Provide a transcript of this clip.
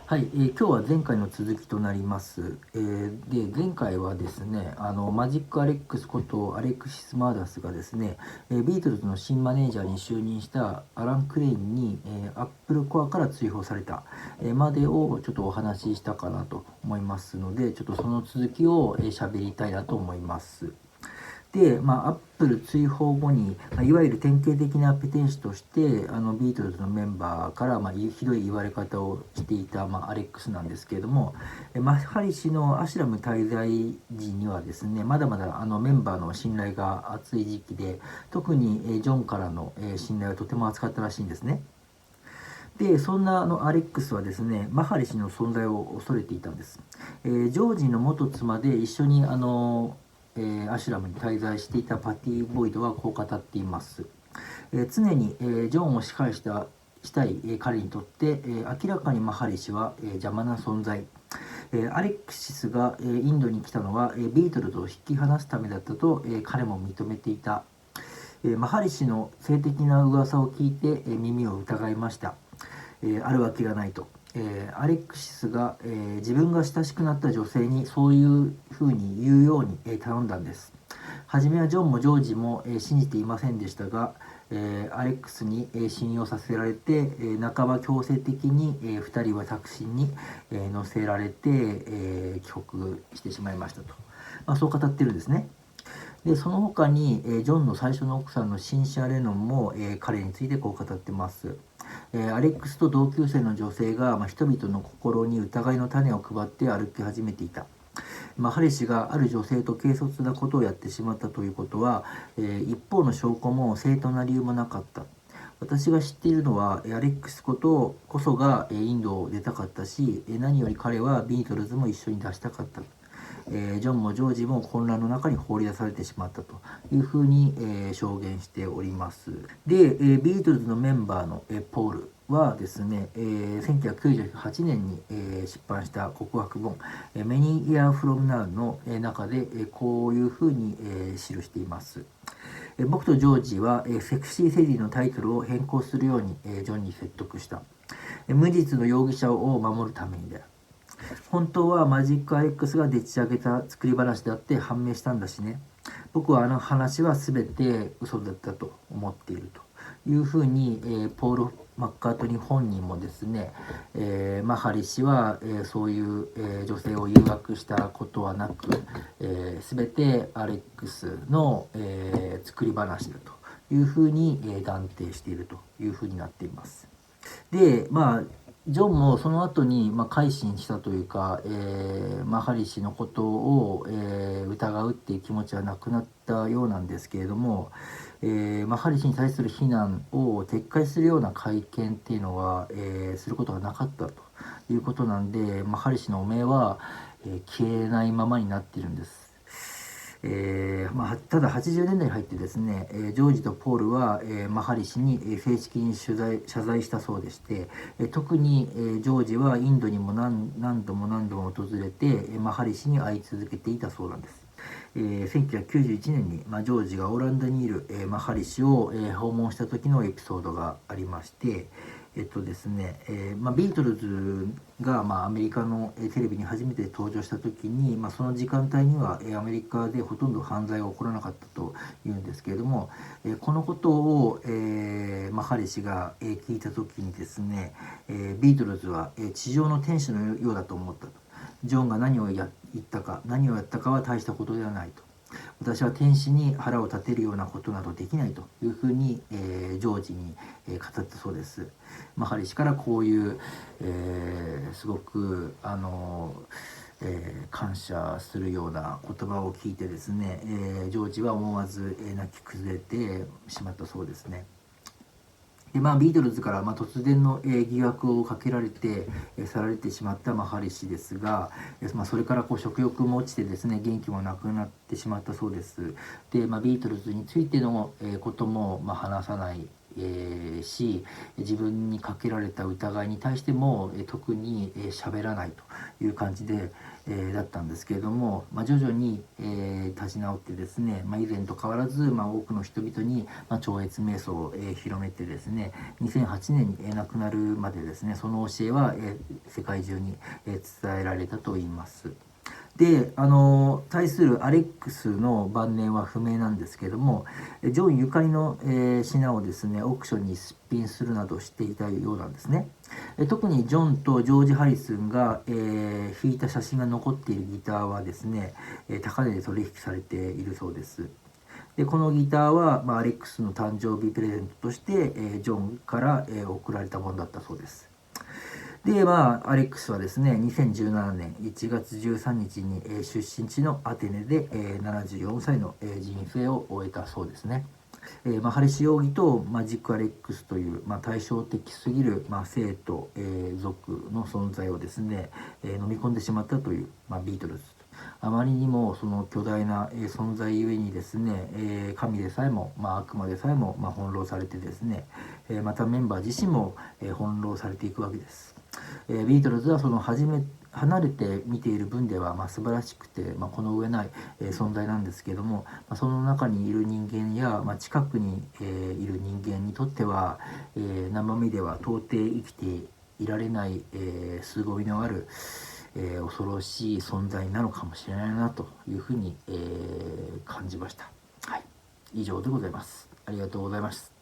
はい、今日は前回の続きとなります。で、前回はですね、マジック・アレックスことアレクシス・マーダスがですね、ビートルズの新マネージャーに就任したアラン・クレインに、アップルコアから追放された、までをちょっとお話ししたかなと思いますので、ちょっとその続きを喋りたいなと思います。で、アップル追放後に、いわゆる典型的なペテン師としてビートルズのメンバーから、ひどい言われ方をしていた、アレックスなんですけれども、マハリ氏のアシュラム滞在時にはですね、まだまだメンバーの信頼が厚い時期で、特にジョンからの信頼はとても厚かったらしいんですね。で、そんなアレックスはですね、マハリ氏の存在を恐れていたんです。ジョージの元妻で一緒にアシュラムに滞在していたパティ・ボイドはこう語っています。常に、ジョンを支配したい、彼にとって、明らかにマハリ氏は、邪魔な存在。アレクシスが、インドに来たのは、ビートルズを引き離すためだったと、彼も認めていた。マハリ氏の性的な噂を聞いて、耳を疑いました。あるわけがないと。アレクシスが、自分が親しくなった女性にそういうふうに言うように、頼んだんです。初めはジョンもジョージも、信じていませんでしたが、アレックスに、信用させられて、半ば強制的に、2人はタクシーに、乗せられて、帰国してしまいましたと、そう語ってるんですね。でその他に、ジョンの最初の奥さんのシンシア・レノンも、彼についてこう語ってます。アレックスと同級生の女性が、人々の心に疑いの種を配って歩き始めていた。ハリ氏がある女性と軽率なことをやってしまったということは、一方の証拠も正当な理由もなかった。私が知っているのはアレックスことこそがインドを出たかったし、何より彼はビートルズも一緒に出したかった。ジョンもジョージも混乱の中に放り出されてしまったというふうに、証言しております。で、ビートルズのメンバーの、ポールはですね、1998年に、出版した告白本「Many Years From Now」の、中で、こういうふうに、記しています。僕とジョージは、セクシー・セディのタイトルを変更するように、ジョンに説得した。無実の容疑者を守るためにだよ。本当はマジック X がでっち上げた作り話だって判明したんだしね。僕はあの話は全て嘘だったと思っているというふうに、ポール・マッカートニー本人もですね、マハリ氏は、そういう、女性を誘惑したことはなく、全てアレックスの、作り話だというふうに、断定しているというふうになっています。で、ジョンもその後に、改心したというか、ハリ氏のことを、疑うっていう気持ちはなくなったようなんですけれども、ハリ氏に対する非難を撤回するような会見っていうのは、することがなかったということなんで、ハリ氏の汚名は、消えないままになっているんです。ただ80年代に入ってですね、ジョージとポールは、マハリ氏に正式に謝罪したそうでして、特に、ジョージはインドにも何度も訪れて、マハリ氏に会い続けていたそうなんです。1991年に、ジョージがオランダにいる、マハリ氏を、訪問した時のエピソードがありまして、ですね、ビートルズが、アメリカのテレビに初めて登場した時に、その時間帯にはアメリカでほとんど犯罪が起こらなかったというんですけれども、このことを、ハリ氏が聞いた時にですね、ビートルズは地上の天使のようだと思ったと。ジョンが何を言ったか何をやったかは大したことではないと。私は天使に腹を立てるようなことなどできないというふうに、ジョージに、語ったそうです。ハリ氏からこういう、すごく感謝するような言葉を聞いてですね、ジョージは思わず、泣き崩れてしまったそうですね。でビートルズから、突然の、疑惑をかけられて、去られてしまったハリ氏ですが、それから食欲も落ちてですね、元気もなくなってしまったそうです。で、ビートルズについての、ことも、話さないし、自分にかけられた疑いに対しても、特に喋らないという感じで、だったんですけれども、徐々に、立ち直ってですね、以前と変わらず、多くの人々に、超越瞑想を、広めてですね、2008年に、亡くなるまでですね、その教えは、世界中に、伝えられたといいます。で、対するアレックスの晩年は不明なんですけれども、ジョンゆかりの、品をですね、オークションに出品するなどしていたようなんですね。特にジョンとジョージ・ハリスンが、弾いた写真が残っているギターはですね、高値で取引されているそうです。でこのギターは、アレックスの誕生日プレゼントとして、ジョンから、贈られたものだったそうです。で、アレックスはですね、2017年1月13日に、出身地のアテネで、74歳の、人生を終えたそうですね。ハリス容疑とマジック・アレックスという、対照的すぎる、生と、族の存在をですね、飲み込んでしまったという、ビートルズ。あまりにもその巨大な、存在ゆえにですね、神でさえも、悪魔でさえも、翻弄されてですね、またメンバー自身も、翻弄されていくわけです。ビートルズはその離れて見ている分では、素晴らしくて、この上ない、存在なんですけども、その中にいる人間や、近くに、いる人間にとっては、生身では到底生きていられない、凄みのある、恐ろしい存在なのかもしれないなというふうに、感じました。はい、以上でございます。ありがとうございます。